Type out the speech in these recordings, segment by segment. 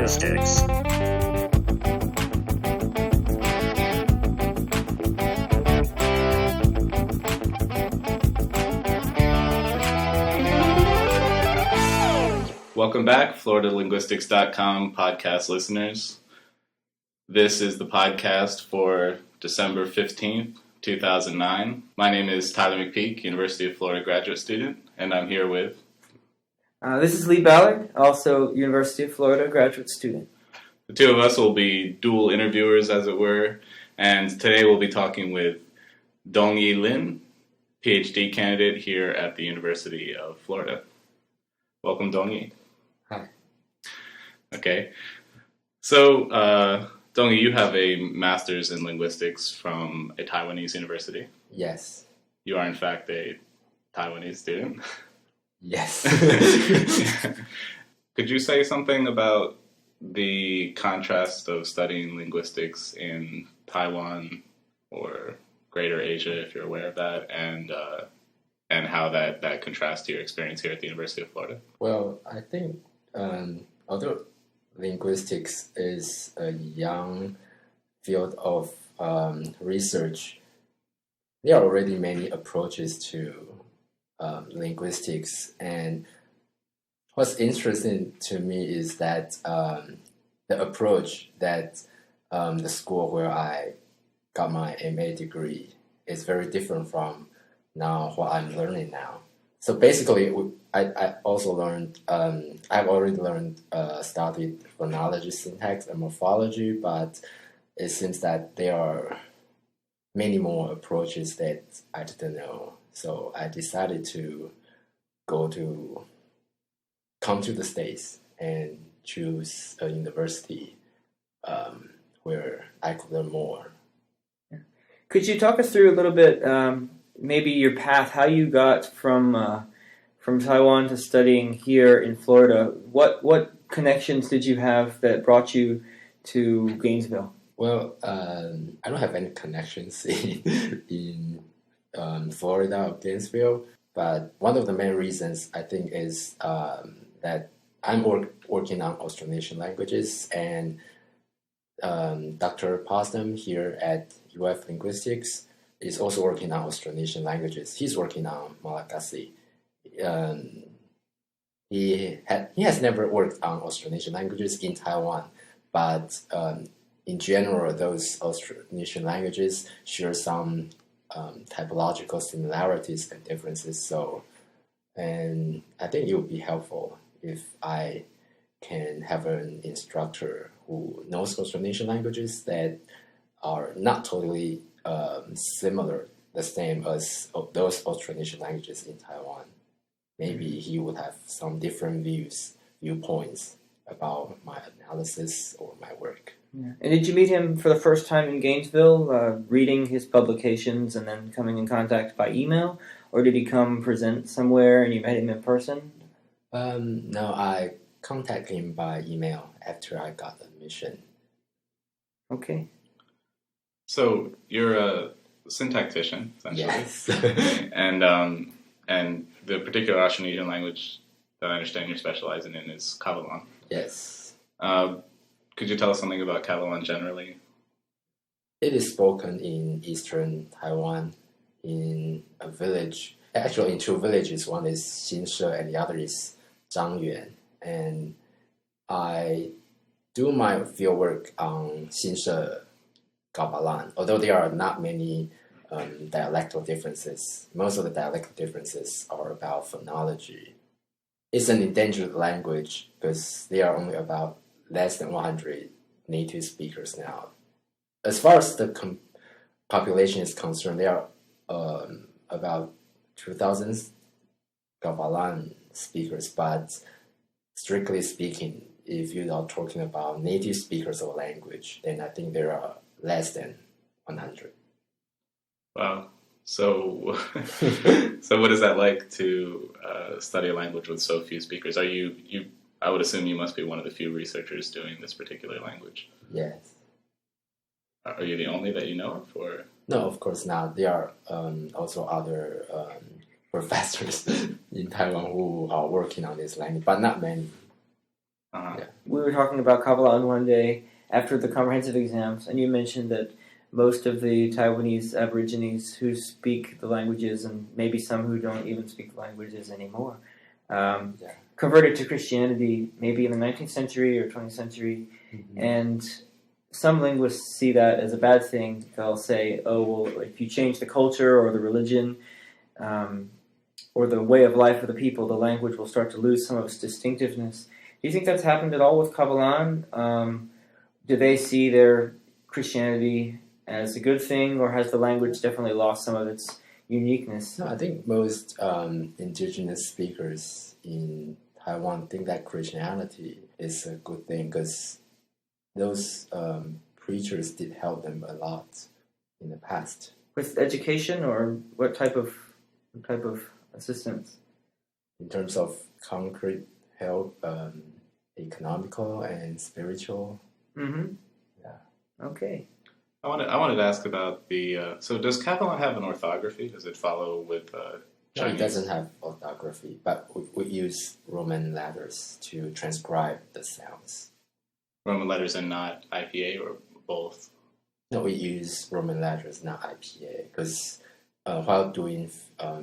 Linguistics. Welcome back, FloridaLinguistics.com podcast listeners. This is the podcast for December 15th, 2009. My name is Tyler McPeek, University of Florida graduate student, and I'm here with... This is Lee Ballard, also University of Florida graduate student. The two of us will be dual interviewers, as it were, and today we'll be talking with Dong-Yi Lin, PhD candidate here at the University of Florida. Welcome, Dong-Yi. Hi. Okay. So, Dong-Yi, you have a master's in linguistics from a Taiwanese university. Yes. You are, in fact, a Taiwanese student. Yes. Could you say something about the contrast of studying linguistics in Taiwan or Greater Asia, if you're aware of that, and how that contrasts to your experience here at the University of Florida? Well, I think although linguistics is a young field of research, there are already many approaches to linguistics, and what's interesting to me is that the approach that the school where I got my MA degree is very different from now what I'm learning now. So basically, I also learned, I've already learned, studied phonology, syntax, and morphology, but it seems that there are many more approaches that I didn't know. So I decided to come to the States and choose a university where I could learn more. Could you talk us through a little bit, maybe your path, how you got from Taiwan to studying here in Florida? What connections did you have that brought you to Gainesville? Well, I don't have any connections in Florida or Gainesville, but one of the main reasons I think is that I'm working on Austronesian languages, and Dr. Possum here at UF Linguistics is also working on Austronesian languages. He's working on Malagasy. He has never worked on Austronesian languages in Taiwan, but in general, those Austronesian languages share some typological similarities and differences. So, and I think it would be helpful if I can have an instructor who knows Austronesian languages that are not totally similar, the same as those Austronesian languages in Taiwan. Maybe he would have some different viewpoints about my analysis or my work. Yeah. And did you meet him for the first time in Gainesville, reading his publications and then coming in contact by email? Or did he come present somewhere and you met him in person? No, I contacted him by email after I got admission. Okay. So you're a syntactician, essentially. Yes. And the particular Austronesian language that I understand you're specializing in is Kavalan. Yes. Could you tell us something about Kavalan generally? It is spoken in eastern Taiwan in a village, actually in two villages. One is Xinshe and the other is Zhangyuan. And I do my fieldwork on Xinshe Kavalan, although there are not many dialectal differences. Most of the dialectal differences are about phonology. It's an endangered language because there are only about less than 100 native speakers now. As far as the population is concerned, there are about 2,000 Kavalan speakers, but strictly speaking, if you are talking about native speakers of a language, then I think there are less than 100. Wow. So, so what is that like to study a language with so few speakers? Are you? I would assume you must be one of the few researchers doing this particular language. Yes. Are you the only that you know of, or? No, of course not. There are also other professors in Taiwan who are working on this language, but not many. Uh-huh. Yeah. We were talking about Kavalan one day after the comprehensive exams, and you mentioned that most of the Taiwanese Aborigines who speak the languages, and maybe some who don't even speak the languages anymore, converted to Christianity maybe in the 19th century or 20th century, and some linguists see that as a bad thing. They'll say, oh, well, if you change the culture or the religion or the way of life of the people, the language will start to lose some of its distinctiveness. Do you think that's happened at all with Kavalan? Do they see their Christianity as a good thing, or has the language definitely lost some of its uniqueness? No, I think most indigenous speakers in Taiwan think that Christianity is a good thing because those preachers did help them a lot in the past. With education, or what type of assistance? In terms of concrete help, economical and spiritual. Mm-hmm. Yeah. Okay. I wanted to ask about the. So does Kavalan have an orthography? Does it follow with No, Chinese? it doesn't have orthography, but we use Roman letters to transcribe the sounds. Roman letters and not IPA, or both? No, we use Roman letters, not IPA, because while doing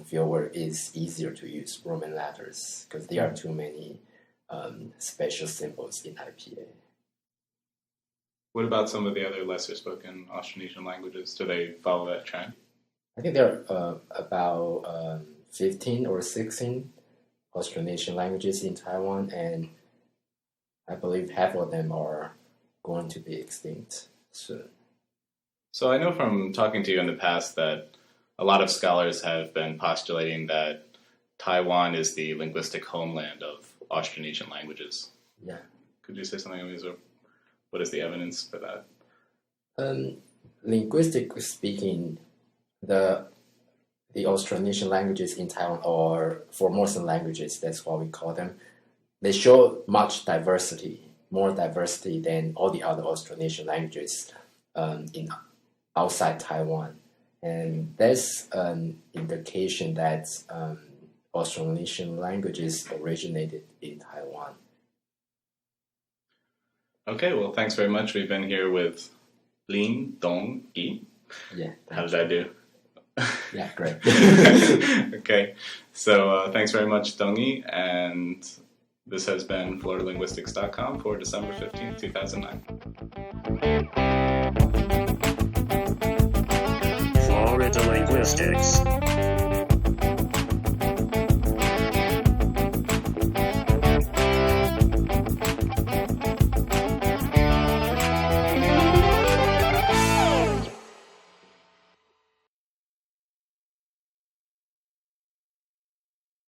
field work, it's easier to use Roman letters because there are too many special symbols in IPA. What about some of the other lesser spoken Austronesian languages? Do they follow that trend? I think there are about 15 or 16 Austronesian languages in Taiwan, and I believe half of them are going to be extinct soon. So I know from talking to you in the past that a lot of scholars have been postulating that Taiwan is the linguistic homeland of Austronesian languages. Yeah. Could you say something on these, or what is the evidence for that? Linguistically speaking, the Austronesian languages in Taiwan, or Formosan languages, that's what we call them, they show much diversity, more diversity than all the other Austronesian languages in outside Taiwan. And that's an indication that Austronesian languages originated in Taiwan. Okay, well, thanks very much. We've been here with Lin Dong Yi. Yeah. How did I do? Yeah, great. Okay, so thanks very much, Dong Yi, and this has been FloridaLinguistics.com for December 15th, 2009. Florida Linguistics.